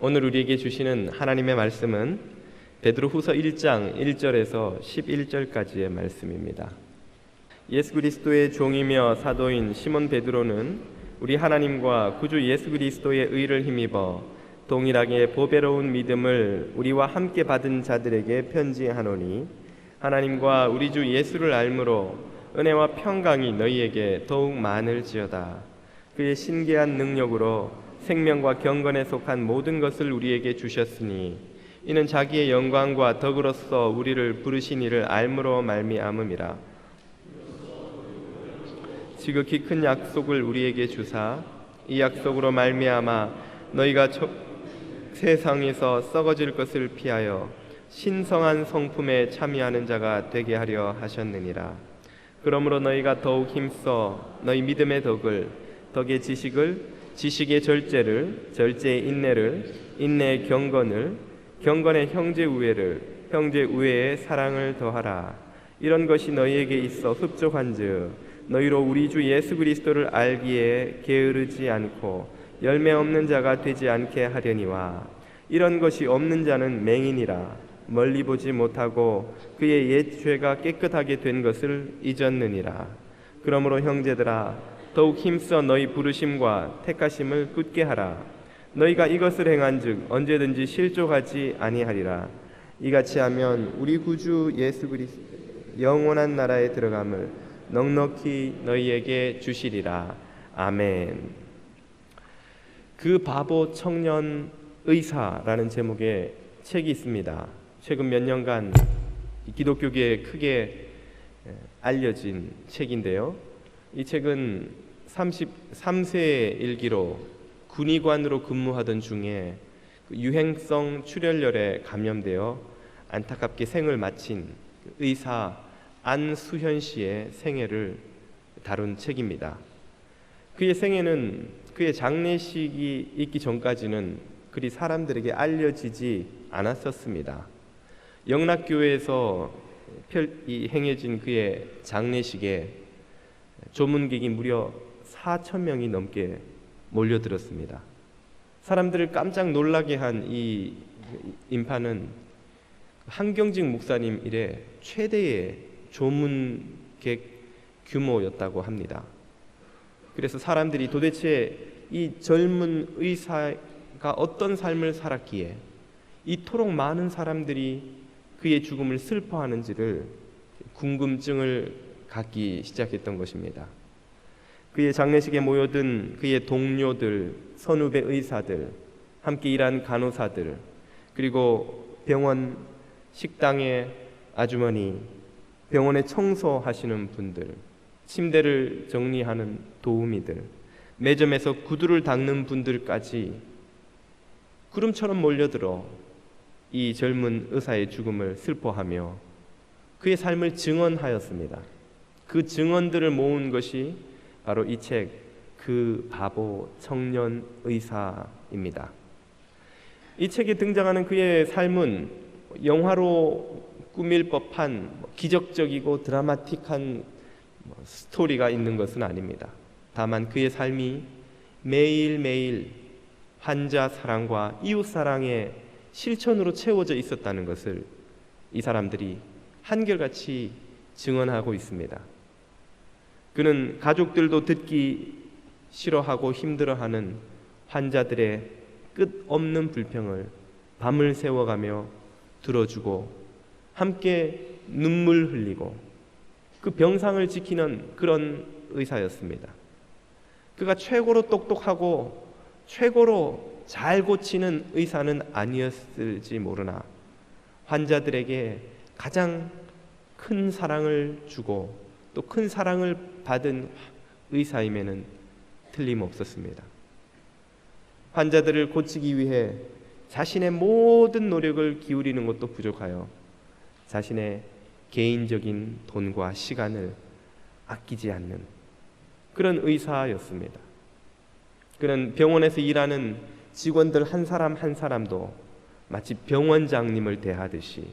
오늘 우리에게 주시는 하나님의 말씀은 베드로후서 1장 1절에서 11절까지의 말씀입니다. 예수 그리스도의 종이며 사도인 시몬 베드로는 우리 하나님과 구주 예수 그리스도의 의를 힘입어 동일하게 보배로운 믿음을 우리와 함께 받은 자들에게 편지하노니, 하나님과 우리 주 예수를 알므로 은혜와 평강이 너희에게 더욱 많을지어다. 그의 신기한 능력으로 생명과 경건에 속한 모든 것을 우리에게 주셨으니 이는 자기의 영광과 덕으로서 우리를 부르신 이를 알므로 말미암음이라. 지극히 큰 약속을 우리에게 주사 이 약속으로 말미암아 너희가 세상에서 썩어질 것을 피하여 신성한 성품에 참여하는 자가 되게 하려 하셨느니라. 그러므로 너희가 더욱 힘써 너희 믿음의 덕을, 덕의 지식을, 지식의 절제를, 절제의 인내를, 인내의 경건을, 경건의 형제 우애를, 형제 우애의 사랑을 더하라. 이런 것이 너희에게 있어 흡족한즉 너희로 우리 주 예수 그리스도를 알기에 게으르지 않고 열매 없는 자가 되지 않게 하려니와, 이런 것이 없는 자는 맹인이라 멀리 보지 못하고 그의 옛 죄가 깨끗하게 된 것을 잊었느니라. 그러므로 형제들아, 더욱 힘써 너희 부르심과 택하심을 굳게 하라. 너희가 이것을 행한즉 언제든지 실족하지 아니하리라. 이같이 하면 우리 구주 예수 그리스도 영원한 나라에 들어감을 넉넉히 너희에게 주시리라. 아멘. 그 바보 청년 의사라는 제목의 책이 있습니다. 최근 몇 년간 기독교계에 크게 알려진 책인데요, 이 책은 33세의 일기로 군의관으로 근무하던 중에 유행성 출혈열에 감염되어 안타깝게 생을 마친 의사 안수현 씨의 생애를 다룬 책입니다. 그의 생애는 그의 장례식이 있기 전까지는 그리 사람들에게 알려지지 않았었습니다. 영락교회에서 행해진 그의 장례식에 조문객이 무려 4,000명이 넘게 몰려들었습니다. 사람들을 깜짝 놀라게 한 이 인파는 한경직 목사님 이래 최대의 조문객 규모였다고 합니다. 그래서 사람들이 도대체 이 젊은 의사가 어떤 삶을 살았기에 이토록 많은 사람들이 그의 죽음을 슬퍼하는지를 궁금증을 갖기 시작했던 것입니다. 그의 장례식에 모여든 그의 동료들, 선후배 의사들, 함께 일한 간호사들, 그리고 병원 식당의 아주머니, 병원에 청소하시는 분들, 침대를 정리하는 도우미들, 매점에서 구두를 닦는 분들까지 구름처럼 몰려들어 이 젊은 의사의 죽음을 슬퍼하며 그의 삶을 증언하였습니다. 그 증언들을 모은 것이 바로 이 책 그 바보 청년 의사입니다. 이 책에 등장하는 그의 삶은 영화로 꾸밀 법한 기적적이고 드라마틱한 스토리가 있는 것은 아닙니다. 다만 그의 삶이 매일매일 환자 사랑과 이웃 사랑의 실천으로 채워져 있었다는 것을 이 사람들이 한결같이 증언하고 있습니다. 그는 가족들도 듣기 싫어하고 힘들어하는 환자들의 끝없는 불평을 밤을 새워가며 들어주고 함께 눈물 흘리고 그 병상을 지키는 그런 의사였습니다. 그가 최고로 똑똑하고 최고로 잘 고치는 의사는 아니었을지 모르나 환자들에게 가장 큰 사랑을 주고 또 큰 사랑을 받은 의사임에는 틀림없었습니다. 환자들을 고치기 위해 자신의 모든 노력을 기울이는 것도 부족하여 자신의 개인적인 돈과 시간을 아끼지 않는 그런 의사였습니다. 그는 병원에서 일하는 직원들 한 사람 한 사람도 마치 병원장님을 대하듯이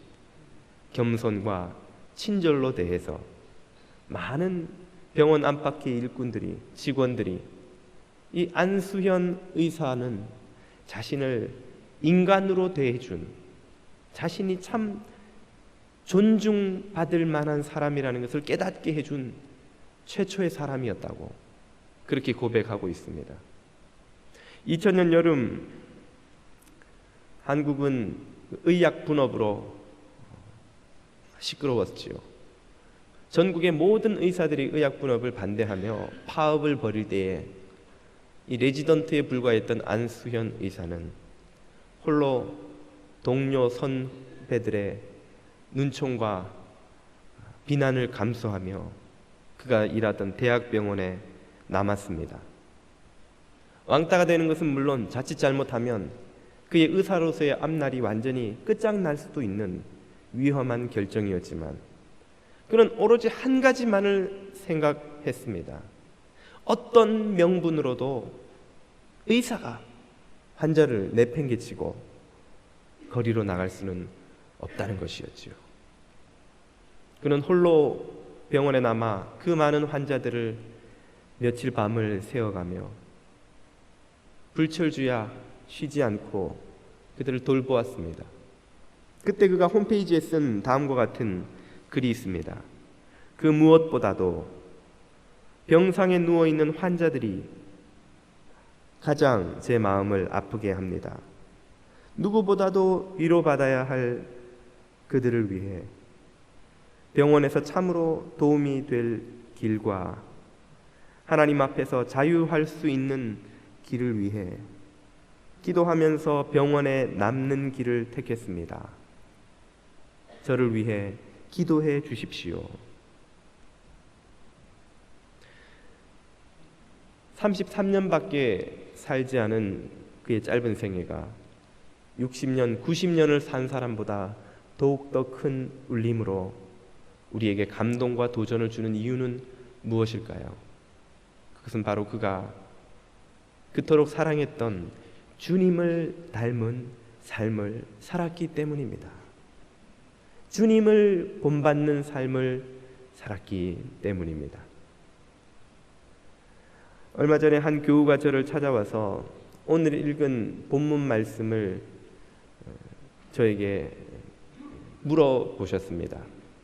겸손과 친절로 대해서 많은 병원 안팎의 일꾼들이, 직원들이 이 안수현 의사는 자신을 인간으로 대해준, 자신이 참 존중받을 만한 사람이라는 것을 깨닫게 해준 최초의 사람이었다고 그렇게 고백하고 있습니다. 2000년 여름 한국은 의약 분업으로 시끄러웠지요. 전국의 모든 의사들이 의약 분업을 반대하며 파업을 벌일 때에 이 레지던트에 불과했던 안수현 의사는 홀로 동료 선배들의 눈총과 비난을 감수하며 그가 일하던 대학병원에 남았습니다. 왕따가 되는 것은 물론 자칫 잘못하면 그의 의사로서의 앞날이 완전히 끝장날 수도 있는 위험한 결정이었지만 그는 오로지 한 가지만을 생각했습니다. 어떤 명분으로도 의사가 환자를 내팽개치고 거리로 나갈 수는 없다는 것이었지요. 그는 홀로 병원에 남아 그 많은 환자들을 며칠 밤을 새어가며 불철주야 쉬지 않고 그들을 돌보았습니다. 그때 그가 홈페이지에 쓴 다음과 같은 글이 있습니다. 그 무엇보다도 병상에 누워있는 환자들이 가장 제 마음을 아프게 합니다. 누구보다도 위로받아야 할 그들을 위해 병원에서 참으로 도움이 될 길과 하나님 앞에서 자유할 수 있는 길을 위해 기도하면서 병원에 남는 길을 택했습니다. 저를 위해 기도해 주십시오. 33년밖에 살지 않은 그의 짧은 생애가 60년, 90년을 산 사람보다 더욱더 큰 울림으로 우리에게 감동과 도전을 주는 이유는 무엇일까요? 그것은 바로 그가 그토록 사랑했던 주님을 닮은 삶을 살았기 때문입니다. 주님을 본받는 삶을 살았기 때문입니다. 얼마 전에 한 교우가 저를 찾아와서 오늘 읽은 본문 말씀을 저에게 물어보셨습니다.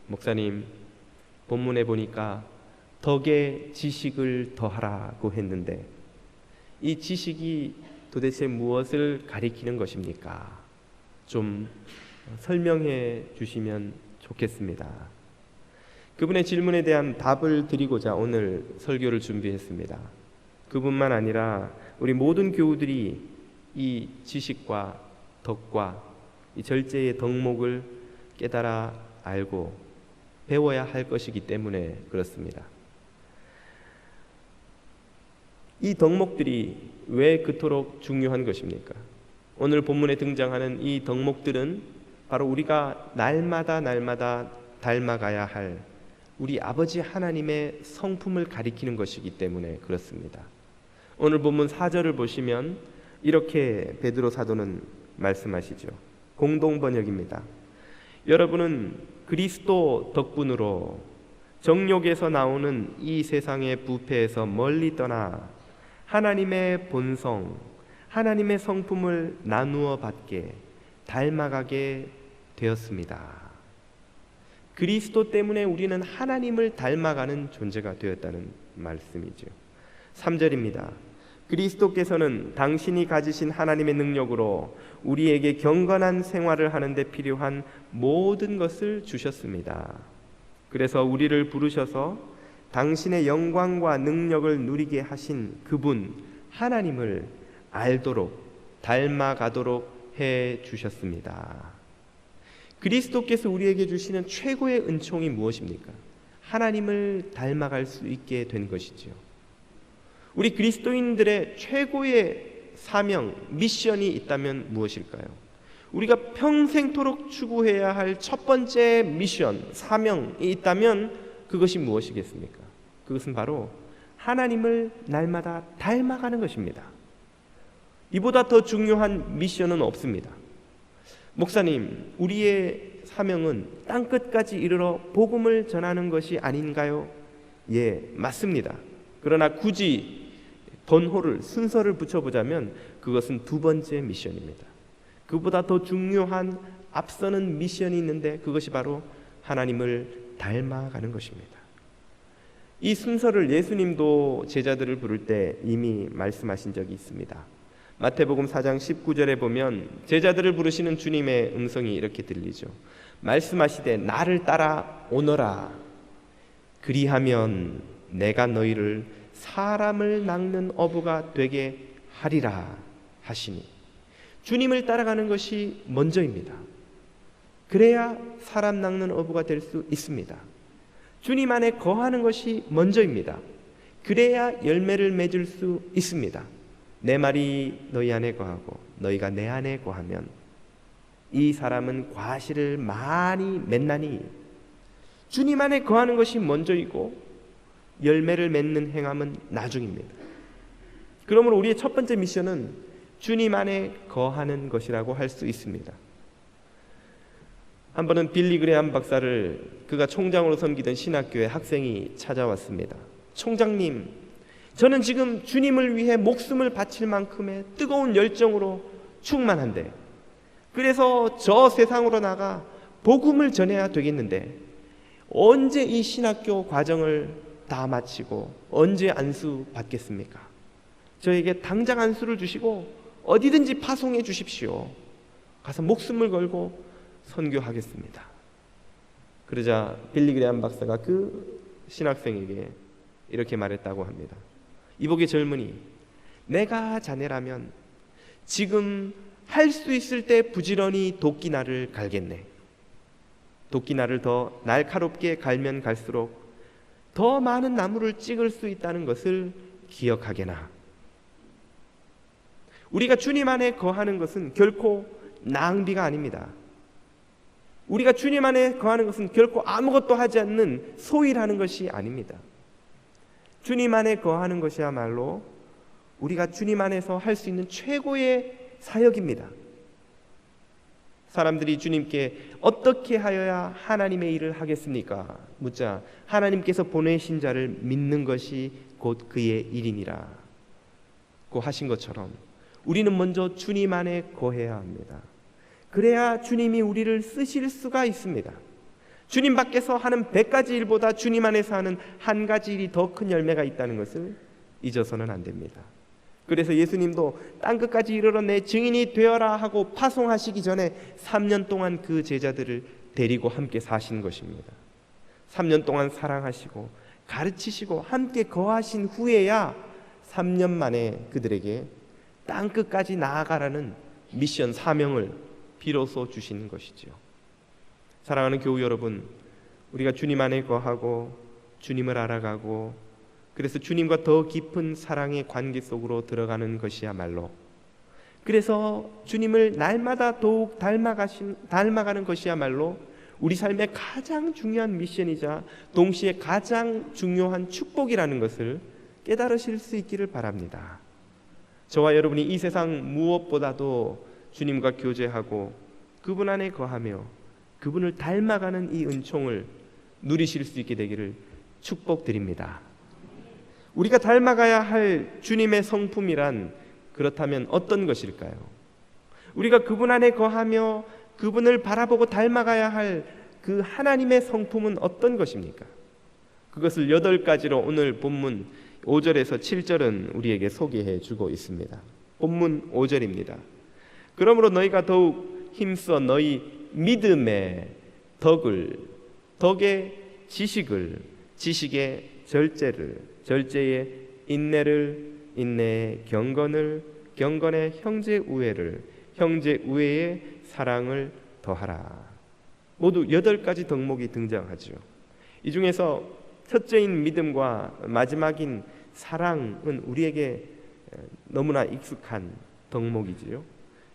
목사님, 본문에 보니까 덕의 지식을 더하라고 했는데 이 지식이 도대체 무엇을 가리키는 것입니까? 좀 설명해 주시면 좋겠습니다. 그분의 질문에 대한 답을 드리고자 오늘 설교를 준비했습니다. 그뿐만 아니라 우리 모든 교우들이 이 지식과 덕과 이 절제의 덕목을 깨달아 알고 배워야 할 것이기 때문에 그렇습니다. 이 덕목들이 왜 그토록 중요한 것입니까? 오늘 본문에 등장하는 이 덕목들은 바로 우리가 날마다 닮아가야 할 우리 아버지 하나님의 성품을 가리키는 것이기 때문에 그렇습니다. 오늘 본문 4절을 보시면 이렇게 베드로 사도는 말씀하시죠. 공동 번역입니다. 여러분은 그리스도 덕분으로 정욕에서 나오는 이 세상의 부패에서 멀리 떠나 하나님의 본성, 하나님의 성품을 나누어 받게 닮아가게 되었습니다. 그리스도 때문에 우리는 하나님을 닮아가는 존재가 되었다는 말씀이죠. 3절입니다. 그리스도께서는 당신이 가지신 하나님의 능력으로 우리에게 경건한 생활을 하는데 필요한 모든 것을 주셨습니다. 그래서 우리를 부르셔서 당신의 영광과 능력을 누리게 하신 그분 하나님을 알도록 닮아가도록 해 주셨습니다. 그리스도께서 우리에게 주시는 최고의 은총이 무엇입니까? 하나님을 닮아갈 수 있게 된 것이지요. 우리 그리스도인들의 최고의 사명, 미션이 있다면 무엇일까요? 우리가 평생토록 추구해야 할 첫 번째 미션, 사명이 있다면 그것이 무엇이겠습니까? 그것은 바로 하나님을 날마다 닮아가는 것입니다. 이보다 더 중요한 미션은 없습니다. 목사님, 우리의 사명은 땅끝까지 이르러 복음을 전하는 것이 아닌가요? 예, 맞습니다. 그러나 굳이 번호를, 순서를 붙여보자면 그것은 두 번째 미션입니다. 그보다 더 중요한 앞서는 미션이 있는데 그것이 바로 하나님을 닮아가는 것입니다. 이 순서를 예수님도 제자들을 부를 때 이미 말씀하신 적이 있습니다. 마태복음 4장 19절에 보면 제자들을 부르시는 주님의 음성이 이렇게 들리죠. 말씀하시되 나를 따라 오너라. 그리하면 내가 너희를 사람을 낚는 어부가 되게 하리라 하시니, 주님을 따라가는 것이 먼저입니다. 그래야 사람 낚는 어부가 될 수 있습니다. 주님 안에 거하는 것이 먼저입니다. 그래야 열매를 맺을 수 있습니다. 내 말이 너희 안에 거하고 너희가 내 안에 거하면 이 사람은 과실을 많이 맺나니, 주님 안에 거하는 것이 먼저이고 열매를 맺는 행함은 나중입니다. 그러므로 우리의 첫 번째 미션은 주님 안에 거하는 것이라고 할 수 있습니다. 한 번은 빌리 그레함 박사를 그가 총장으로 섬기던 신학교에 학생이 찾아왔습니다. 총장님, 저는 지금 주님을 위해 목숨을 바칠 만큼의 뜨거운 열정으로 충만한데, 그래서 저 세상으로 나가 복음을 전해야 되겠는데 언제 이 신학교 과정을 다 마치고 언제 안수 받겠습니까? 저에게 당장 안수를 주시고 어디든지 파송해 주십시오. 가서 목숨을 걸고 선교하겠습니다. 그러자 빌리 그레함 박사가 그 신학생에게 이렇게 말했다고 합니다. 이복의 젊은이, 내가 자네라면 지금 할 수 있을 때 부지런히 도끼날을 갈겠네. 도끼날을 더 날카롭게 갈면 갈수록 더 많은 나무를 찍을 수 있다는 것을 기억하게나. 우리가 주님 안에 거하는 것은 결코 낭비가 아닙니다. 우리가 주님 안에 거하는 것은 결코 아무것도 하지 않는 소일하는 것이 아닙니다. 주님 안에 거하는 것이야말로 우리가 주님 안에서 할 수 있는 최고의 사역입니다. 사람들이 주님께 어떻게 하여야 하나님의 일을 하겠습니까? 묻자 하나님께서 보내신 자를 믿는 것이 곧 그의 일이니라 고 하신 것처럼 우리는 먼저 주님 안에 거해야 합니다. 그래야 주님이 우리를 쓰실 수가 있습니다. 주님 밖에서 하는 100가지 일보다 주님 안에서 하는 한 가지 일이 더 큰 열매가 있다는 것을 잊어서는 안 됩니다. 그래서 예수님도 땅끝까지 이르러 내 증인이 되어라 하고 파송하시기 전에 3년 동안 그 제자들을 데리고 함께 사신 것입니다. 3년 동안 사랑하시고 가르치시고 함께 거하신 후에야 3년 만에 그들에게 땅끝까지 나아가라는 미션 사명을 비로소 주시는 것이지요. 사랑하는 교우 여러분, 우리가 주님 안에 거하고 주님을 알아가고 그래서 주님과 더 깊은 사랑의 관계 속으로 들어가는 것이야말로, 그래서 주님을 날마다 더욱 닮아가는 것이야말로 우리 삶의 가장 중요한 미션이자 동시에 가장 중요한 축복이라는 것을 깨달으실 수 있기를 바랍니다. 저와 여러분이 이 세상 무엇보다도 주님과 교제하고 그분 안에 거하며 그분을 닮아가는 이 은총을 누리실 수 있게 되기를 축복드립니다. 우리가 닮아가야 할 주님의 성품이란 그렇다면 어떤 것일까요? 우리가 그분 안에 거하며 그분을 바라보고 닮아가야 할 그 하나님의 성품은 어떤 것입니까? 그것을 8가지로 오늘 본문 5절에서 7절은 우리에게 소개해 주고 있습니다. 본문 5절입니다. 그러므로 너희가 더욱 힘써 너희 믿음의 덕을, 덕의 지식을, 지식의 절제를, 절제의 인내를, 인내의 경건을, 경건의 형제 우애를, 형제 우애의 사랑을 더하라. 모두 8가지 덕목이 등장하죠. 이 중에서 첫째인 믿음과 마지막인 사랑은 우리에게 너무나 익숙한 덕목이지요.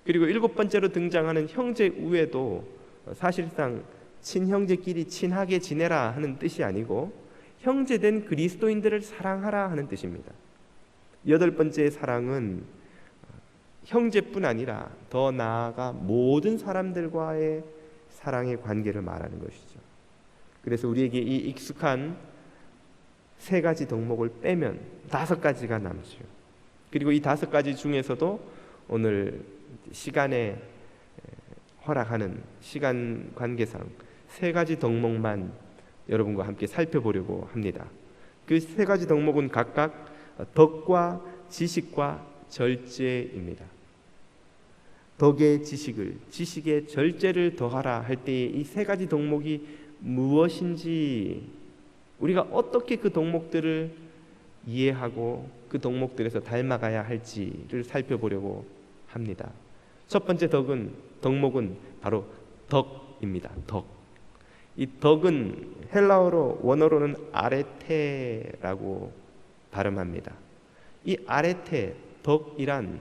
그리고 7번째로 등장하는 형제 우애도 사실상 친형제끼리 친하게 지내라 하는 뜻이 아니고 형제된 그리스도인들을 사랑하라 하는 뜻입니다. 8번째의 사랑은 형제뿐 아니라 더 나아가 모든 사람들과의 사랑의 관계를 말하는 것이죠. 그래서 우리에게 이 익숙한 3가지 덕목을 빼면 5가지가 남죠. 그리고 이 5가지 중에서도 오늘 시간의 허락하는 시간 관계상 세 가지 덕목만 여러분과 함께 살펴보려고 합니다. 그 세 가지 덕목은 각각 덕과 지식과 절제입니다. 덕의 지식을, 지식의 절제를 더하라 할 때에 이 세 가지 덕목이 무엇인지, 우리가 어떻게 그 덕목들을 이해하고 그 덕목들에서 닮아가야 할지를 살펴보려고 합니다. 첫 번째 덕목은 바로 덕입니다. 덕. 이 덕은 헬라어로 원어로는 아레테라고 발음합니다. 이 아레테, 덕이란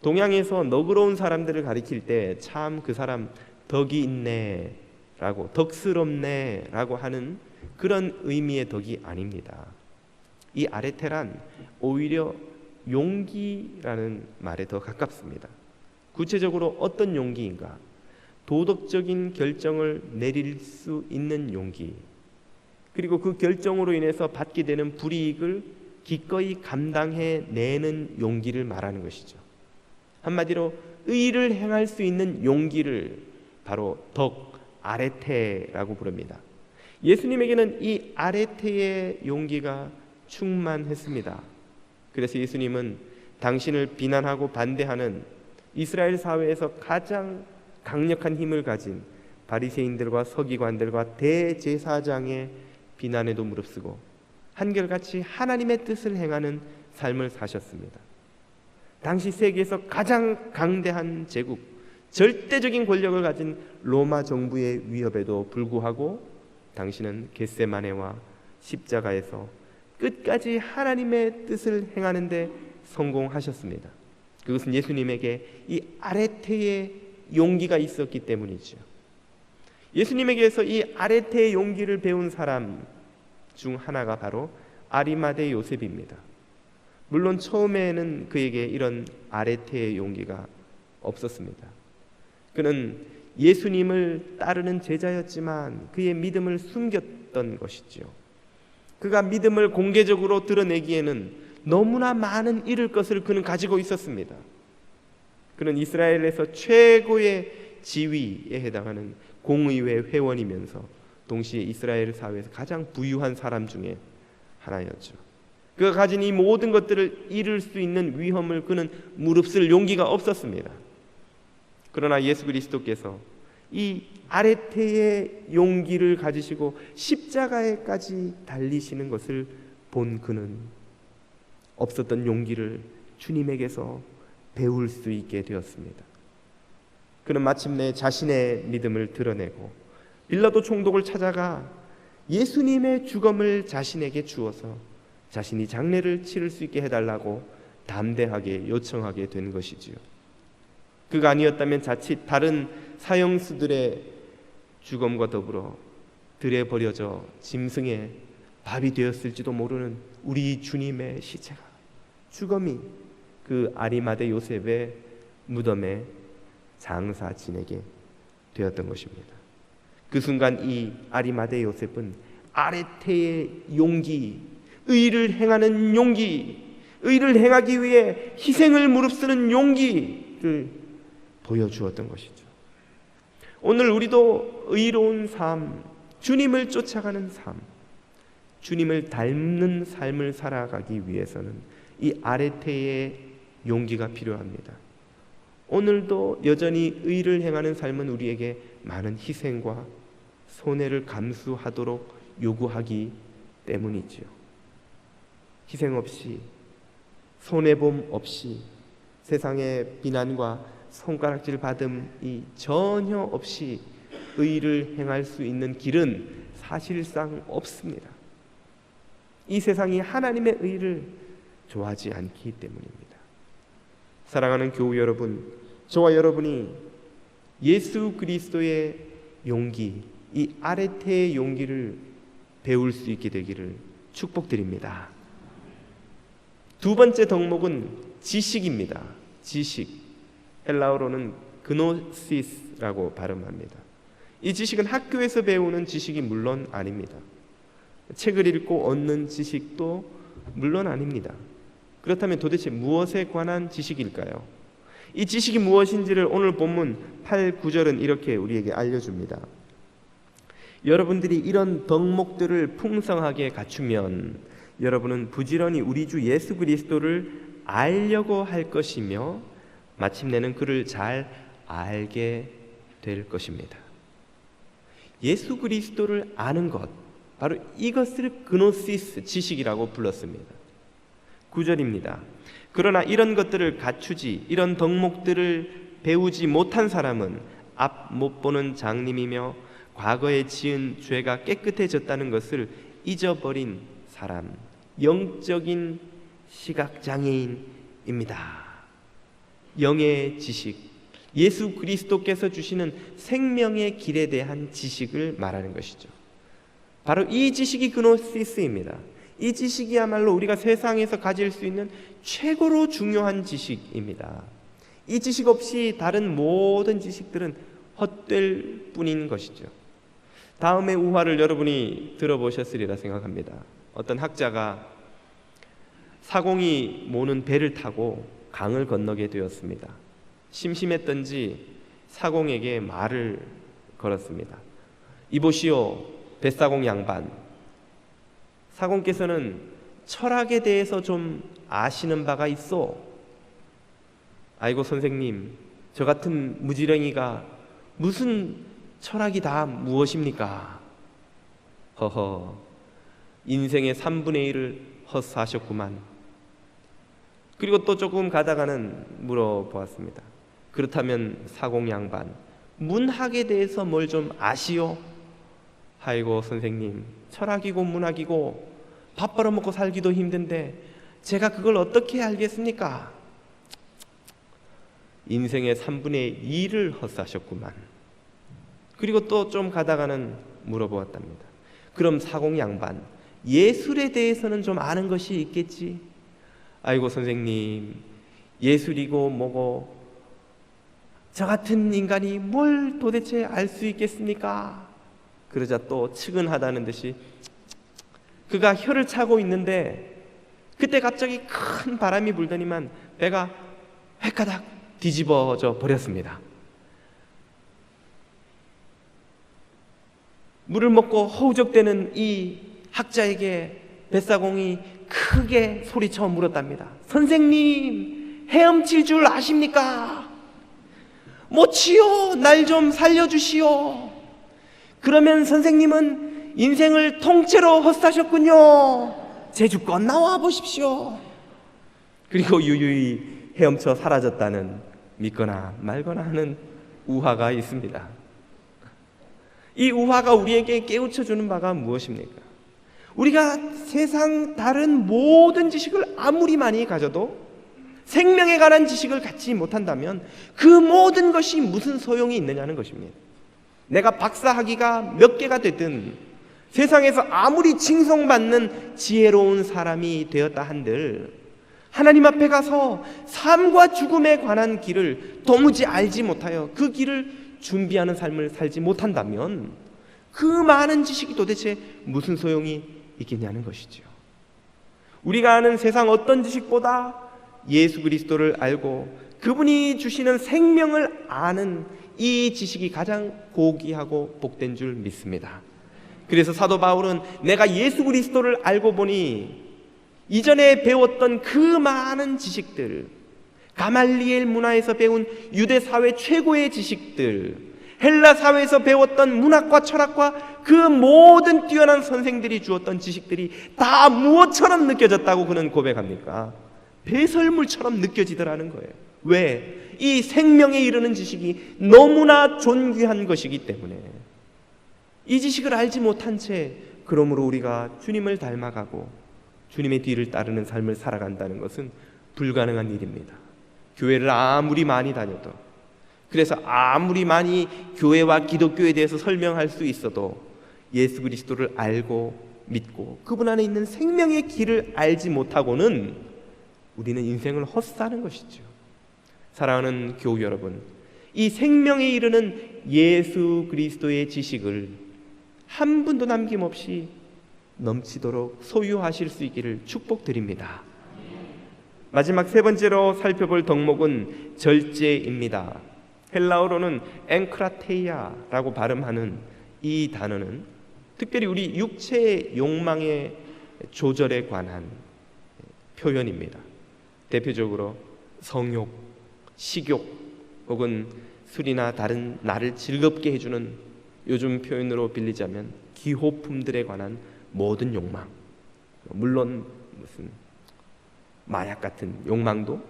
동양에서 너그러운 사람들을 가리킬 때 참 그 사람 덕이 있네 라고, 덕스럽네 라고 하는 그런 의미의 덕이 아닙니다. 이 아레테란 오히려 용기라는 말에 더 가깝습니다. 구체적으로 어떤 용기인가? 도덕적인 결정을 내릴 수 있는 용기, 그리고 그 결정으로 인해서 받게 되는 불이익을 기꺼이 감당해내는 용기를 말하는 것이죠. 한마디로 의를 행할 수 있는 용기를 바로 덕, 아레테라고 부릅니다. 예수님에게는 이 아레테의 용기가 충만했습니다. 그래서 예수님은 당신을 비난하고 반대하는 이스라엘 사회에서 가장 강력한 힘을 가진 바리새인들과 서기관들과 대제사장의 비난에도 무릅쓰고 한결같이 하나님의 뜻을 행하는 삶을 사셨습니다. 당시 세계에서 가장 강대한 제국, 절대적인 권력을 가진 로마 정부의 위협에도 불구하고 당신은 겟세마네와 십자가에서 끝까지 하나님의 뜻을 행하는 데 성공하셨습니다. 그것은 예수님에게 이 아레테의 용기가 있었기 때문이죠. 예수님에게서 이 아레테의 용기를 배운 사람 중 하나가 바로 아리마대 요셉입니다. 물론 처음에는 그에게 이런 아레테의 용기가 없었습니다. 그는 예수님을 따르는 제자였지만 그의 믿음을 숨겼던 것이지요. 그가 믿음을 공개적으로 드러내기에는 너무나 많은 잃을 것을 그는 가지고 있었습니다. 그는 이스라엘에서 최고의 지위에 해당하는 공의회 회원이면서 동시에 이스라엘 사회에서 가장 부유한 사람 중에 하나였죠. 그가 가진 이 모든 것들을 잃을 수 있는 위험을 그는 무릅쓸 용기가 없었습니다. 그러나 예수 그리스도께서 이 아레테의 용기를 가지시고 십자가에까지 달리시는 것을 본 그는 없었던 용기를 주님에게서 배울 수 있게 되었습니다. 그는 마침내 자신의 믿음을 드러내고 빌라도 총독을 찾아가 예수님의 죽음을 자신에게 주어서 자신이 장례를 치를 수 있게 해달라고 담대하게 요청하게 된 것이지요. 그가 아니었다면 자칫 다른 사형수들의 죽음과 더불어 들에 버려져 짐승의 밥이 되었을지도 모르는 우리 주님의 시체가, 죽음이 그 아리마대 요셉의 무덤에 장사 지내게 되었던 것입니다. 그 순간 이 아리마대 요셉은 아레테의 용기, 의를 행하는 용기, 의를 행하기 위해 희생을 무릅쓰는 용기를 보여주었던 것이죠. 오늘 우리도 의로운 삶, 주님을 쫓아가는 삶, 주님을 닮는 삶을 살아가기 위해서는 이 아레테의 용기가 필요합니다. 오늘도 여전히 의를 행하는 삶은 우리에게 많은 희생과 손해를 감수하도록 요구하기 때문이지요. 희생 없이, 손해봄 없이, 세상의 비난과 손가락질 받음이 전혀 없이 의를 행할 수 있는 길은 사실상 없습니다. 이 세상이 하나님의 의를 좋아하지 않기 때문입니다. 사랑하는 교우 여러분, 저와 여러분이 예수 그리스도의 용기, 이 아레테의 용기를 배울 수 있게 되기를 축복드립니다. 두 번째 덕목은 지식입니다. 지식, 헬라어로는 그노시스라고 발음합니다. 이 지식은 학교에서 배우는 지식이 물론 아닙니다. 책을 읽고 얻는 지식도 물론 아닙니다. 그렇다면 도대체 무엇에 관한 지식일까요? 이 지식이 무엇인지를 오늘 본문 8, 9절은 이렇게 우리에게 알려줍니다. 여러분들이 이런 덕목들을 풍성하게 갖추면 여러분은 부지런히 우리 주 예수 그리스도를 알려고 할 것이며 마침내는 그를 잘 알게 될 것입니다. 예수 그리스도를 아는 것, 바로 이것을 그노시스, 지식이라고 불렀습니다. 9절입니다. 그러나 이런 것들을 갖추지, 이런 덕목들을 배우지 못한 사람은 앞 못 보는 장님이며 과거에 지은 죄가 깨끗해졌다는 것을 잊어버린 사람, 영적인 시각장애인입니다. 영의 지식, 예수 그리스도께서 주시는 생명의 길에 대한 지식을 말하는 것이죠. 바로 이 지식이 그노시스입니다. 이 지식이야말로 우리가 세상에서 가질 수 있는 최고로 중요한 지식입니다. 이 지식 없이 다른 모든 지식들은 헛될 뿐인 것이죠. 다음의 우화를 여러분이 들어보셨으리라 생각합니다. 어떤 학자가 사공이 모는 배를 타고 강을 건너게 되었습니다. 심심했던지 사공에게 말을 걸었습니다. 이보시오, 뱃사공 양반. 사공께서는 철학에 대해서 좀 아시는 바가 있어. 아이고 선생님, 저 같은 무지렁이가 무슨 철학이 다 무엇입니까? 허허, 인생의 3분의 1을 헛사하셨구만. 그리고 또 조금 가다가는 물어보았습니다. 그렇다면 사공 양반, 문학에 대해서 뭘 좀 아시오? 아이고 선생님, 철학이고 문학이고 밥 벌어먹고 살기도 힘든데 제가 그걸 어떻게 알겠습니까? 인생의 3분의 2를 헛사셨구만. 그리고 또 좀 가다가는 물어보았답니다. 그럼 사공 양반, 예술에 대해서는 좀 아는 것이 있겠지? 아이고 선생님, 예술이고 뭐고 저 같은 인간이 뭘 도대체 알 수 있겠습니까? 그러자 또 측은하다는 듯이 그가 혀를 차고 있는데 그때 갑자기 큰 바람이 불더니만 배가 획가닥 뒤집어져 버렸습니다. 물을 먹고 허우적대는 이 학자에게 뱃사공이 크게 소리쳐 물었답니다. 선생님, 헤엄칠 줄 아십니까? 모치요, 날 좀 살려주시오. 그러면 선생님은 인생을 통째로 헛사셨군요. 제주껏 나와 보십시오. 그리고 유유히 헤엄쳐 사라졌다는 믿거나 말거나 하는 우화가 있습니다. 이 우화가 우리에게 깨우쳐주는 바가 무엇입니까? 우리가 세상 다른 모든 지식을 아무리 많이 가져도 생명에 관한 지식을 갖지 못한다면 그 모든 것이 무슨 소용이 있느냐는 것입니다. 내가 박사학위가 몇 개가 되든 세상에서 아무리 칭송받는 지혜로운 사람이 되었다 한들 하나님 앞에 가서 삶과 죽음에 관한 길을 도무지 알지 못하여 그 길을 준비하는 삶을 살지 못한다면 그 많은 지식이 도대체 무슨 소용이 있겠냐는 것이죠. 우리가 아는 세상 어떤 지식보다 예수 그리스도를 알고 그분이 주시는 생명을 아는 이 지식이 가장 고귀하고 복된 줄 믿습니다. 그래서 사도 바울은 내가 예수 그리스도를 알고 보니 이전에 배웠던 그 많은 지식들, 가말리엘 문화에서 배운 유대 사회 최고의 지식들, 헬라 사회에서 배웠던 문학과 철학과 그 모든 뛰어난 선생들이 주었던 지식들이 다 무엇처럼 느껴졌다고 그는 고백합니까? 배설물처럼 느껴지더라는 거예요. 왜? 이 생명에 이르는 지식이 너무나 존귀한 것이기 때문에. 이 지식을 알지 못한 채 그러므로 우리가 주님을 닮아가고 주님의 뒤를 따르는 삶을 살아간다는 것은 불가능한 일입니다. 교회를 아무리 많이 다녀도, 그래서 아무리 많이 교회와 기독교에 대해서 설명할 수 있어도 예수 그리스도를 알고 믿고 그분 안에 있는 생명의 길을 알지 못하고는 우리는 인생을 헛사는 것이죠. 사랑하는 교우 여러분, 이 생명에 이르는 예수 그리스도의 지식을 한 분도 남김없이 넘치도록 소유하실 수 있기를 축복드립니다. 마지막 세 번째로 살펴볼 덕목은 절제입니다. 헬라어로는 엔크라테이아라고 발음하는 이 단어는 특별히 우리 육체의 욕망의 조절에 관한 표현입니다. 대표적으로 성욕, 식욕 혹은 술이나 다른 나를 즐겁게 해주는 요즘 표현으로 빌리자면 기호품들에 관한 모든 욕망, 물론 무슨 마약 같은 욕망도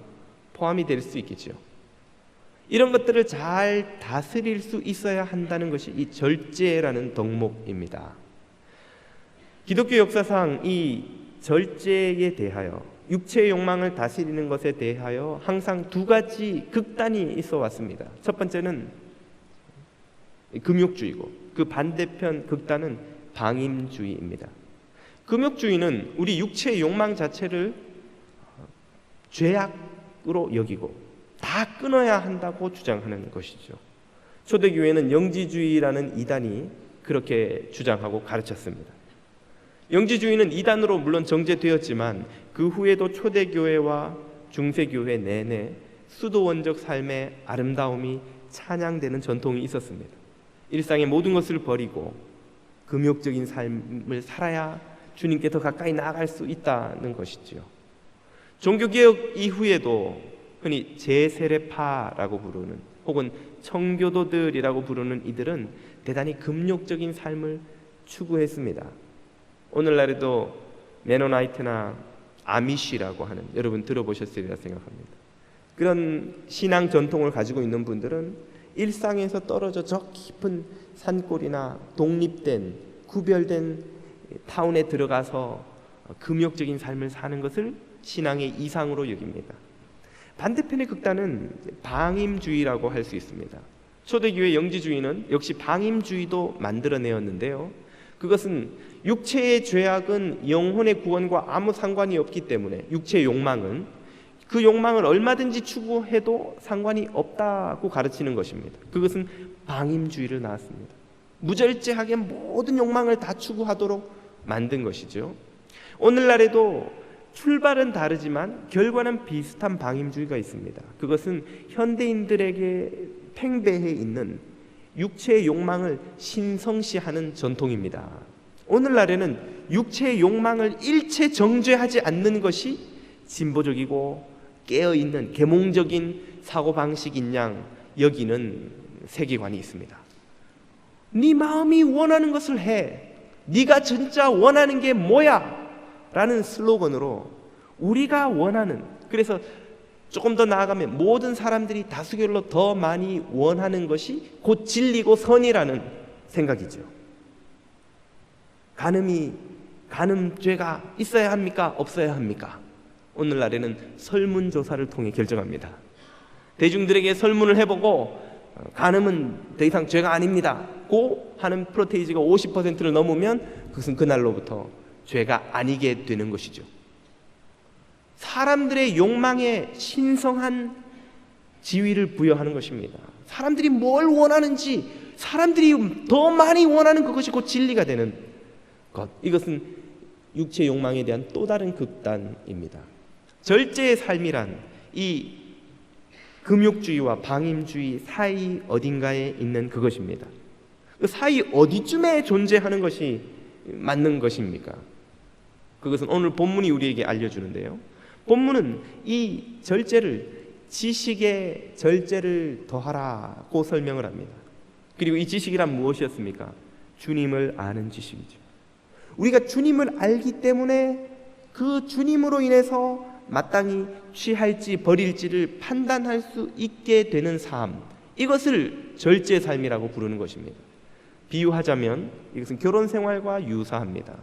포함이 될 수 있겠죠. 이런 것들을 잘 다스릴 수 있어야 한다는 것이 이 절제라는 덕목입니다. 기독교 역사상 이 절제에 대하여, 육체의 욕망을 다스리는 것에 대하여 항상 두 가지 극단이 있어 왔습니다. 첫 번째는 금욕주의고, 그 반대편 극단은 방임주의입니다. 금욕주의는 우리 육체의 욕망 자체를 죄악으로 여기고 다 끊어야 한다고 주장하는 것이죠. 초대교회는 영지주의라는 이단이 그렇게 주장하고 가르쳤습니다. 영지주의는 이단으로 물론 정제되었지만 그 후에도 초대교회와 중세교회 내내 수도원적 삶의 아름다움이 찬양되는 전통이 있었습니다. 일상의 모든 것을 버리고 금욕적인 삶을 살아야 주님께 더 가까이 나아갈 수 있다는 것이죠. 종교개혁 이후에도 흔히 제세례파라고 부르는 혹은 청교도들이라고 부르는 이들은 대단히 금욕적인 삶을 추구했습니다. 오늘날에도 메노나이트나 아미시라고 하는, 여러분 들어보셨으리라 생각합니다. 그런 신앙 전통을 가지고 있는 분들은 일상에서 떨어져 저 깊은 산골이나 독립된 구별된 타운에 들어가서 금욕적인 삶을 사는 것을 신앙의 이상으로 여깁니다. 반대편의 극단은 방임주의라고 할 수 있습니다. 초대교회 영지주의는 역시 방임주의도 만들어내었는데요, 그것은 육체의 죄악은 영혼의 구원과 아무 상관이 없기 때문에 육체의 욕망은 그 욕망을 얼마든지 추구해도 상관이 없다고 가르치는 것입니다. 그것은 방임주의를 낳았습니다. 무절제하게 모든 욕망을 다 추구하도록 만든 것이죠. 오늘날에도 출발은 다르지만 결과는 비슷한 방임주의가 있습니다. 그것은 현대인들에게 팽배해 있는 육체의 욕망을 신성시하는 전통입니다. 오늘날에는 육체의 욕망을 일체 정죄하지 않는 것이 진보적이고 깨어있는 계몽적인 사고방식인 양 여기는 세계관이 있습니다. 네 마음이 원하는 것을 해, 네가 진짜 원하는 게 뭐야? 라는 슬로건으로 우리가 원하는, 그래서 조금 더 나아가면 모든 사람들이 다수결로 더 많이 원하는 것이 곧 진리고 선이라는 생각이죠. 간음죄가 있어야 합니까? 없어야 합니까? 오늘날에는 설문조사를 통해 결정합니다. 대중들에게 설문을 해보고 간음은 더 이상 죄가 아닙니다 고 하는 프로테이지가 50%를 넘으면 그것은 그날로부터 죄가 아니게 되는 것이죠. 사람들의 욕망에 신성한 지위를 부여하는 것입니다. 사람들이 뭘 원하는지, 사람들이 더 많이 원하는 그것이 곧 진리가 되는 것, 이것은 육체 욕망에 대한 또 다른 극단입니다. 절제의 삶이란 이 금욕주의와 방임주의 사이 어딘가에 있는 그것입니다. 그 사이 어디쯤에 존재하는 것이 맞는 것입니까? 그것은 오늘 본문이 우리에게 알려주는데요, 본문은 이 절제를 지식의 절제를 더하라고 설명을 합니다. 그리고 이 지식이란 무엇이었습니까? 주님을 아는 지식이죠. 우리가 주님을 알기 때문에 그 주님으로 인해서 마땅히 취할지 버릴지를 판단할 수 있게 되는 삶, 이것을 절제의 삶이라고 부르는 것입니다. 비유하자면 이것은 결혼 생활과 유사합니다.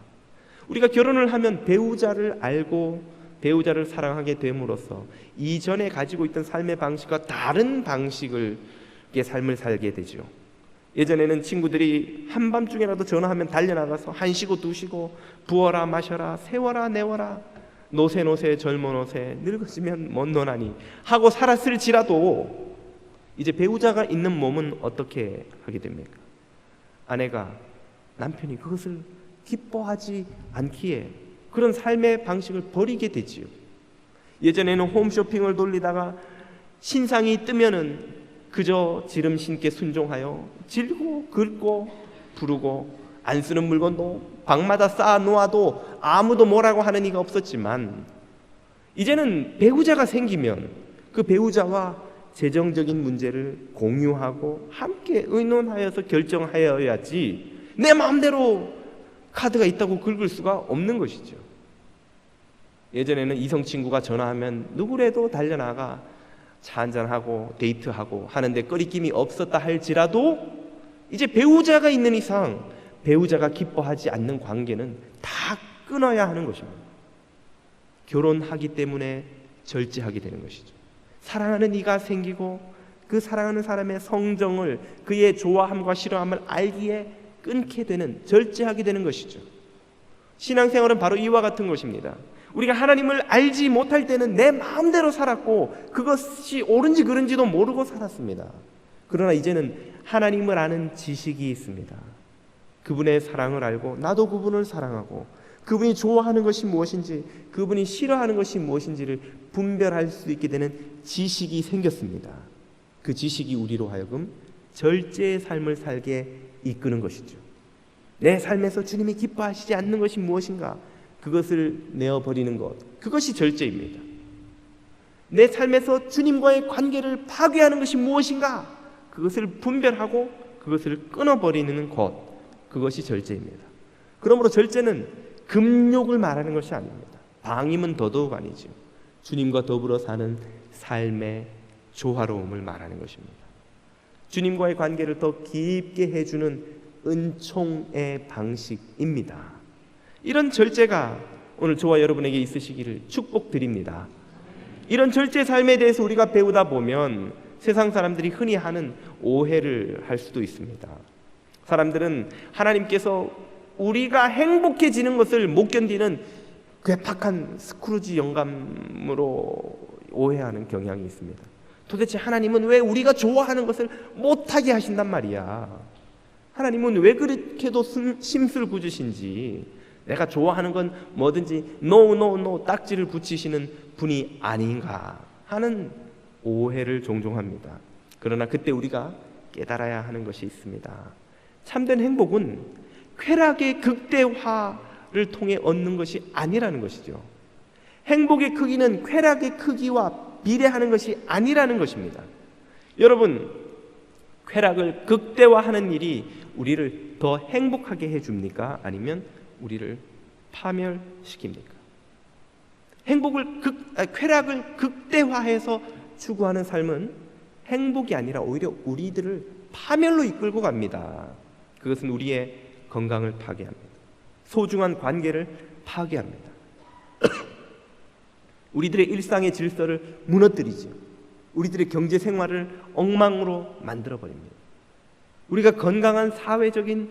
우리가 결혼을 하면 배우자를 알고 배우자를 사랑하게 됨으로써 이전에 가지고 있던 삶의 방식과 다른 방식의 삶을 살게 되죠. 예전에는 친구들이 한밤중에라도 전화하면 달려나가서 1시고 2시고 부어라 마셔라 세워라 내워라 노세 젊어 노세 늙었으면 못 노나니 하고 살았을지라도 이제 배우자가 있는 몸은 어떻게 하게 됩니까? 아내가 남편이 그것을 기뻐하지 않기에 그런 삶의 방식을 버리게 되지요. 예전에는 홈쇼핑을 돌리다가 신상이 뜨면은 그저 지름 신께 순종하여 질고 긁고 부르고 안 쓰는 물건도 방마다 쌓아 놓아도 아무도 뭐라고 하는 이가 없었지만, 이제는 배우자가 생기면 그 배우자와 재정적인 문제를 공유하고 함께 의논하여서 결정하여야지 내 마음대로 카드가 있다고 긁을 수가 없는 것이죠. 예전에는 이성 친구가 전화하면 누구래도 달려나가 차 한잔하고 데이트하고 하는데 꺼리낌이 없었다 할지라도, 이제 배우자가 있는 이상 배우자가 기뻐하지 않는 관계는 다 끊어야 하는 것입니다. 결혼하기 때문에 절제하게 되는 것이죠. 사랑하는 이가 생기고 그 사랑하는 사람의 성정을, 그의 좋아함과 싫어함을 알기에 끊게 되는, 절제하게 되는 것이죠. 신앙생활은 바로 이와 같은 것입니다. 우리가 하나님을 알지 못할 때는 내 마음대로 살았고 그것이 옳은지 그른지도 모르고 살았습니다. 그러나 이제는 하나님을 아는 지식이 있습니다. 그분의 사랑을 알고 나도 그분을 사랑하고 그분이 좋아하는 것이 무엇인지 그분이 싫어하는 것이 무엇인지를 분별할 수 있게 되는 지식이 생겼습니다. 그 지식이 우리로 하여금 절제의 삶을 살게 이끄는 것이죠. 내 삶에서 주님이 기뻐하시지 않는 것이 무엇인가, 그것을 내어버리는 것, 그것이 절제입니다. 내 삶에서 주님과의 관계를 파괴하는 것이 무엇인가, 그것을 분별하고 그것을 끊어버리는 것, 그것이 절제입니다. 그러므로 절제는 금욕을 말하는 것이 아닙니다. 방임은 더더욱 아니죠. 주님과 더불어 사는 삶의 조화로움을 말하는 것입니다. 주님과의 관계를 더 깊게 해주는 은총의 방식입니다. 이런 절제가 오늘 저와 여러분에게 있으시기를 축복드립니다. 이런 절제 삶에 대해서 우리가 배우다 보면 세상 사람들이 흔히 하는 오해를 할 수도 있습니다. 사람들은 하나님께서 우리가 행복해지는 것을 못 견디는 괴팍한 스크루지 영감으로 오해하는 경향이 있습니다. 도대체 하나님은 왜 우리가 좋아하는 것을 못하게 하신단 말이야? 하나님은 왜 그렇게도 심술 굳으신지, 내가 좋아하는 건 뭐든지 no 딱지를 붙이시는 분이 아닌가 하는 오해를 종종 합니다. 그러나 그때 우리가 깨달아야 하는 것이 있습니다. 참된 행복은 쾌락의 극대화를 통해 얻는 것이 아니라는 것이죠. 행복의 크기는 쾌락의 크기와 비례하는 것이 아니라는 것입니다. 여러분, 쾌락을 극대화하는 일이 우리를 더 행복하게 해줍니까? 아니면 우리를 파멸시킵니까? 쾌락을 극대화해서 추구하는 삶은 행복이 아니라 오히려 우리들을 파멸로 이끌고 갑니다. 그것은 우리의 건강을 파괴합니다. 소중한 관계를 파괴합니다. 우리들의 일상의 질서를 무너뜨리죠. 우리들의 경제 생활을 엉망으로 만들어버립니다. 우리가 건강한 사회적인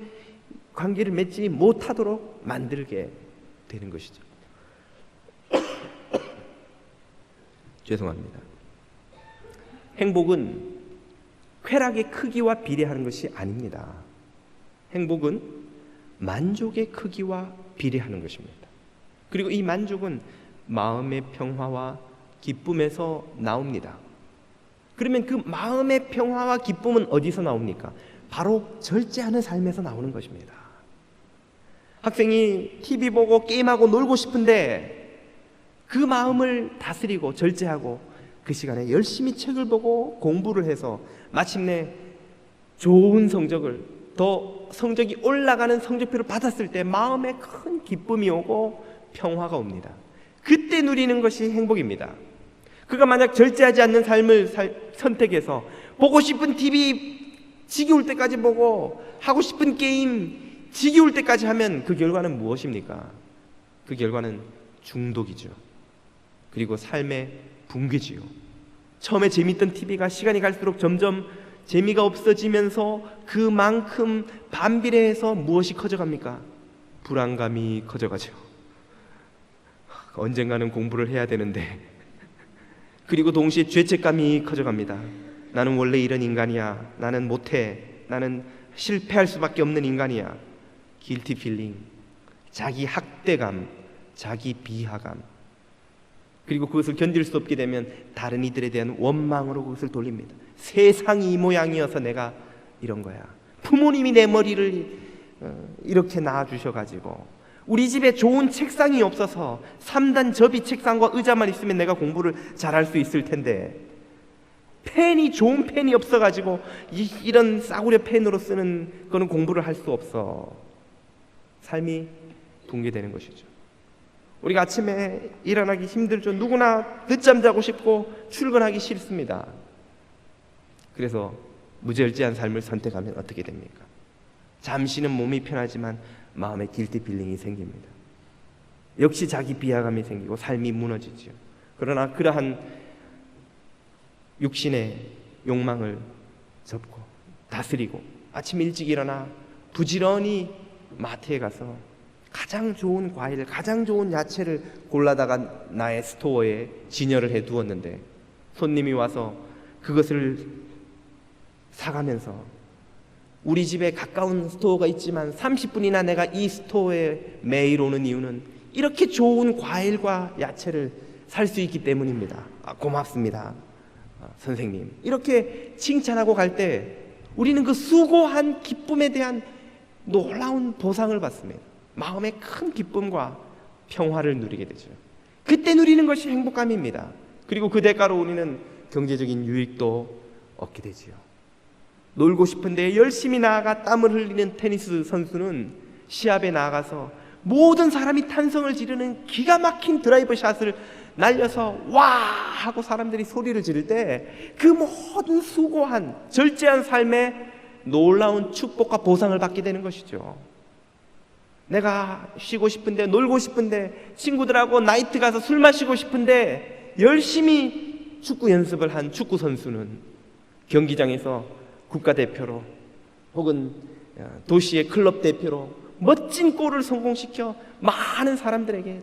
관계를 맺지 못하도록 만들게 되는 것이죠. 죄송합니다. 행복은 쾌락의 크기와 비례하는 것이 아닙니다. 행복은 만족의 크기와 비례하는 것입니다. 그리고 이 만족은 마음의 평화와 기쁨에서 나옵니다. 그러면 그 마음의 평화와 기쁨은 어디서 나옵니까? 바로 절제하는 삶에서 나오는 것입니다. 학생이 TV 보고 게임하고 놀고 싶은데 그 마음을 다스리고 절제하고 그 시간에 열심히 책을 보고 공부를 해서 마침내 좋은 성적을, 더 성적이 올라가는 성적표를 받았을 때 마음에 큰 기쁨이 오고 평화가 옵니다. 그때 누리는 것이 행복입니다. 그가 만약 절제하지 않는 삶을 선택해서 보고 싶은 TV 지겨울 때까지 보고 하고 싶은 게임 지겨울 때까지 하면 그 결과는 무엇입니까? 그 결과는 중독이죠. 그리고 삶의 붕괴지요. 처음에 재밌던 TV가 시간이 갈수록 점점 재미가 없어지면서 그만큼 반비례해서 무엇이 커져갑니까? 불안감이 커져가죠. 언젠가는 공부를 해야 되는데, 그리고 동시에 죄책감이 커져갑니다. 나는 원래 이런 인간이야. 나는 못해. 나는 실패할 수밖에 없는 인간이야. 길티 필링, 자기 학대감, 자기 비하감. 그리고 그것을 견딜 수 없게 되면 다른 이들에 대한 원망으로 그것을 돌립니다. 세상이 이 모양이어서 내가 이런 거야. 부모님이 내 머리를 이렇게 낳아주셔가지고, 우리 집에 좋은 책상이 없어서 3단 접이 책상과 의자만 있으면 내가 공부를 잘할 수 있을 텐데, 좋은 펜이 없어가지고 이런 싸구려 펜으로 쓰는 거는 공부를 할 수 없어. 삶이 붕괴되는 것이죠. 우리가 아침에 일어나기 힘들죠. 누구나 늦잠 자고 싶고 출근하기 싫습니다. 그래서 무절제한 삶을 선택하면 어떻게 됩니까? 잠시는 몸이 편하지만 마음에 길티 필링이 생깁니다. 역시 자기 비하감이 생기고 삶이 무너지죠. 그러나 그러한 육신의 욕망을 접고 다스리고 아침 일찍 일어나 부지런히 마트에 가서 가장 좋은 과일, 가장 좋은 야채를 골라다가 나의 스토어에 진열을 해 두었는데, 손님이 와서 그것을 사가면서, 우리 집에 가까운 스토어가 있지만 30분이나 내가 이 스토어에 매일 오는 이유는 이렇게 좋은 과일과 야채를 살 수 있기 때문입니다. 고맙습니다, 선생님. 이렇게 칭찬하고 갈 때 우리는 그 수고한 기쁨에 대한 놀라운 보상을 받습니다. 마음의 큰 기쁨과 평화를 누리게 되죠. 그때 누리는 것이 행복감입니다. 그리고 그 대가로 우리는 경제적인 유익도 얻게 되지요. 놀고 싶은데 열심히 나아가 땀을 흘리는 테니스 선수는 시합에 나가서 모든 사람이 탄성을 지르는 기가 막힌 드라이버 샷을 날려서 와 하고 사람들이 소리를 지를 때 그 모든 수고한 절제한 삶에 놀라운 축복과 보상을 받게 되는 것이죠. 내가 쉬고 싶은데, 놀고 싶은데, 친구들하고 나이트 가서 술 마시고 싶은데 열심히 축구 연습을 한 축구 선수는 경기장에서 국가대표로 혹은 도시의 클럽 대표로 멋진 골을 성공시켜 많은 사람들에게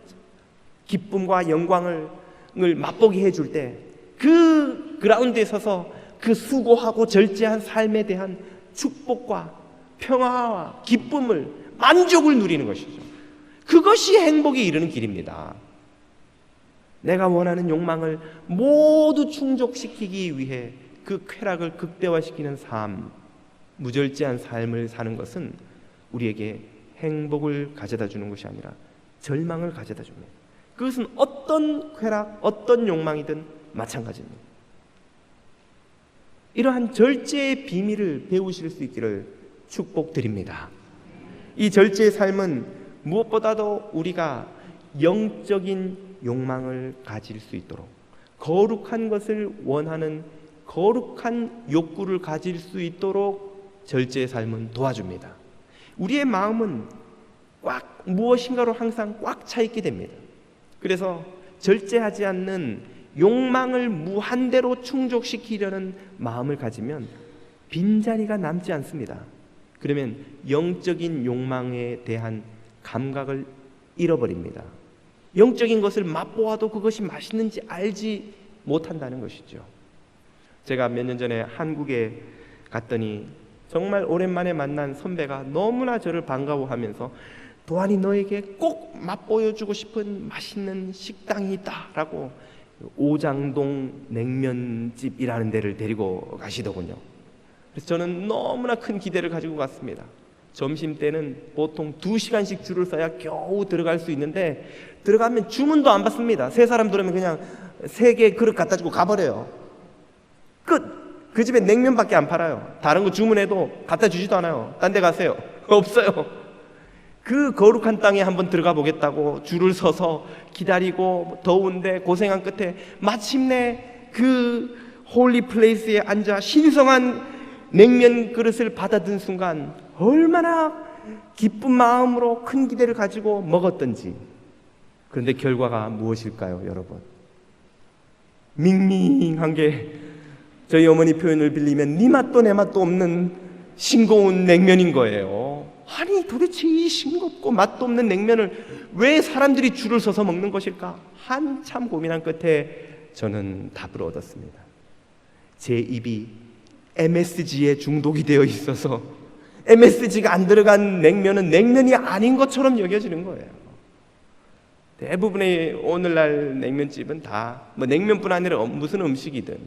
기쁨과 영광을 맛보게 해줄 때, 그 그라운드에 서서 그 수고하고 절제한 삶에 대한 축복과 평화와 기쁨을, 만족을 누리는 것이죠. 그것이 행복에 이르는 길입니다. 내가 원하는 욕망을 모두 충족시키기 위해 그 쾌락을 극대화시키는 삶, 무절제한 삶을 사는 것은 우리에게 행복을 가져다 주는 것이 아니라 절망을 가져다 줍니다. 그것은 어떤 쾌락, 어떤 욕망이든 마찬가지입니다. 이러한 절제의 비밀을 배우실 수 있기를 축복드립니다. 이 절제의 삶은 무엇보다도 우리가 영적인 욕망을 가질 수 있도록, 거룩한 것을 원하는 거룩한 욕구를 가질 수 있도록 절제의 삶은 도와줍니다. 우리의 마음은 무엇인가로 항상 꽉 차 있게 됩니다. 그래서 절제하지 않는 욕망을 무한대로 충족시키려는 마음을 가지면 빈자리가 남지 않습니다. 그러면 영적인 욕망에 대한 감각을 잃어버립니다. 영적인 것을 맛보아도 그것이 맛있는지 알지 못한다는 것이죠. 제가 몇 년 전에 한국에 갔더니 정말 오랜만에 만난 선배가 너무나 저를 반가워하면서 도안이 너에게 꼭 맛보여주고 싶은 맛있는 식당이 있다라고 오장동 냉면집이라는 데를 데리고 가시더군요. 그래서 저는 너무나 큰 기대를 가지고 갔습니다. 점심때는 보통 2시간씩 줄을 서야 겨우 들어갈 수 있는데 들어가면 주문도 안 받습니다. 세 사람 들어오면 그냥 3개 그릇 갖다 주고 가버려요. 끝! 그 집에 냉면밖에 안 팔아요. 다른 거 주문해도 갖다 주지도 않아요. 딴 데 가세요. 없어요. 그 거룩한 땅에 한번 들어가 보겠다고 줄을 서서 기다리고 더운데 고생한 끝에 마침내 그 홀리 플레이스에 앉아 신성한 냉면 그릇을 받아든 순간 얼마나 기쁜 마음으로 큰 기대를 가지고 먹었던지. 그런데 결과가 무엇일까요, 여러분? 밍밍한 게 저희 어머니 표현을 빌리면 니 맛도 내 맛도 없는 싱거운 냉면인 거예요. 아니 도대체 이 싱겁고 맛도 없는 냉면을 왜 사람들이 줄을 서서 먹는 것일까? 한참 고민한 끝에 저는 답을 얻었습니다. 제 입이 MSG에 중독이 되어 있어서 MSG가 안 들어간 냉면은 냉면이 아닌 것처럼 여겨지는 거예요. 대부분의 오늘날 냉면집은 다 뭐 냉면뿐 아니라 무슨 음식이든,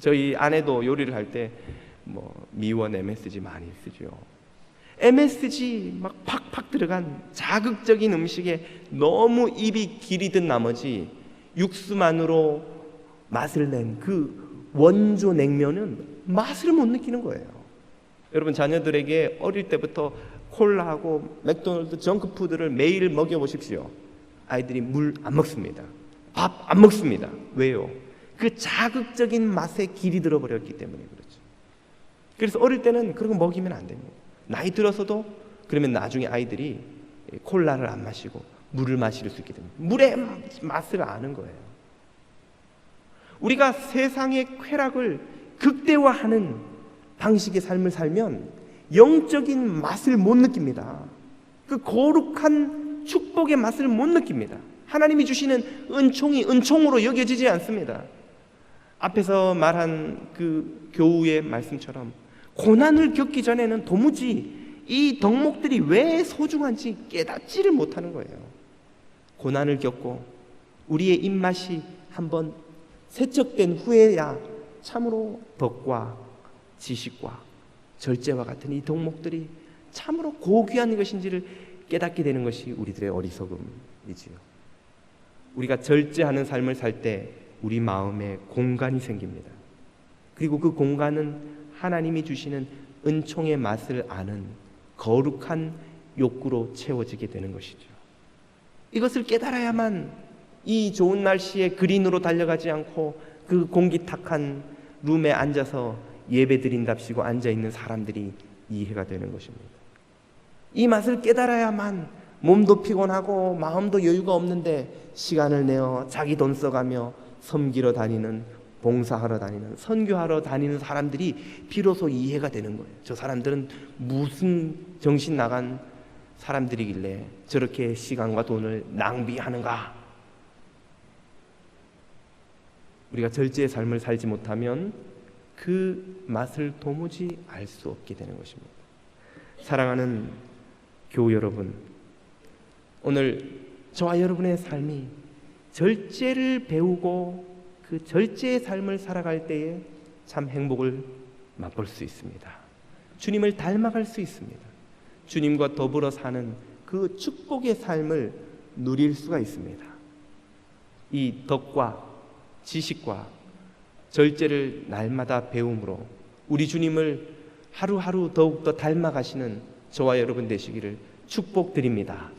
저희 아내도 요리를 할 때 뭐 미원 MSG 많이 쓰죠. MSG 막 팍팍 들어간 자극적인 음식에 너무 입이 기리던 나머지 육수만으로 맛을 낸 그 원조 냉면은 맛을 못 느끼는 거예요. 여러분, 자녀들에게 어릴 때부터 콜라하고 맥도날드 정크푸드를 매일 먹여보십시오. 아이들이 물 안 먹습니다. 밥 안 먹습니다. 왜요? 그 자극적인 맛에 길이 들어버렸기 때문에 그렇죠. 그래서 어릴 때는 그런 거 먹이면 안 됩니다. 나이 들어서도 그러면 나중에 아이들이 콜라를 안 마시고 물을 마실 수 있게 됩니다. 물의 맛을 아는 거예요. 우리가 세상의 쾌락을 극대화하는 방식의 삶을 살면 영적인 맛을 못 느낍니다. 그 거룩한 축복의 맛을 못 느낍니다. 하나님이 주시는 은총이 은총으로 여겨지지 않습니다. 앞에서 말한 그 교우의 말씀처럼 고난을 겪기 전에는 도무지 이 덕목들이 왜 소중한지 깨닫지를 못하는 거예요. 고난을 겪고 우리의 입맛이 한번 세척된 후에야 참으로 덕과 지식과 절제와 같은 이 덕목들이 참으로 고귀한 것인지를 깨닫게 되는 것이 우리들의 어리석음이지요. 우리가 절제하는 삶을 살 때 우리 마음에 공간이 생깁니다. 그리고 그 공간은 하나님이 주시는 은총의 맛을 아는 거룩한 욕구로 채워지게 되는 것이죠. 이것을 깨달아야만 이 좋은 날씨에 그린으로 달려가지 않고 그 공기 탁한 룸에 앉아서 예배 드린답시고 앉아있는 사람들이 이해가 되는 것입니다. 이 맛을 깨달아야만 몸도 피곤하고 마음도 여유가 없는데 시간을 내어 자기 돈 써가며 섬기러 다니는, 봉사하러 다니는, 선교하러 다니는 사람들이 비로소 이해가 되는 거예요. 저 사람들은 무슨 정신 나간 사람들이길래 저렇게 시간과 돈을 낭비하는가. 우리가 절제의 삶을 살지 못하면 그 맛을 도무지 알 수 없게 되는 것입니다. 사랑하는 교우 여러분, 오늘 저와 여러분의 삶이 절제를 배우고 그 절제의 삶을 살아갈 때에 참 행복을 맛볼 수 있습니다. 주님을 닮아갈 수 있습니다. 주님과 더불어 사는 그 축복의 삶을 누릴 수가 있습니다. 이 덕과 지식과 절제를 날마다 배움으로 우리 주님을 하루하루 더욱더 닮아가시는 저와 여러분 되시기를 축복드립니다.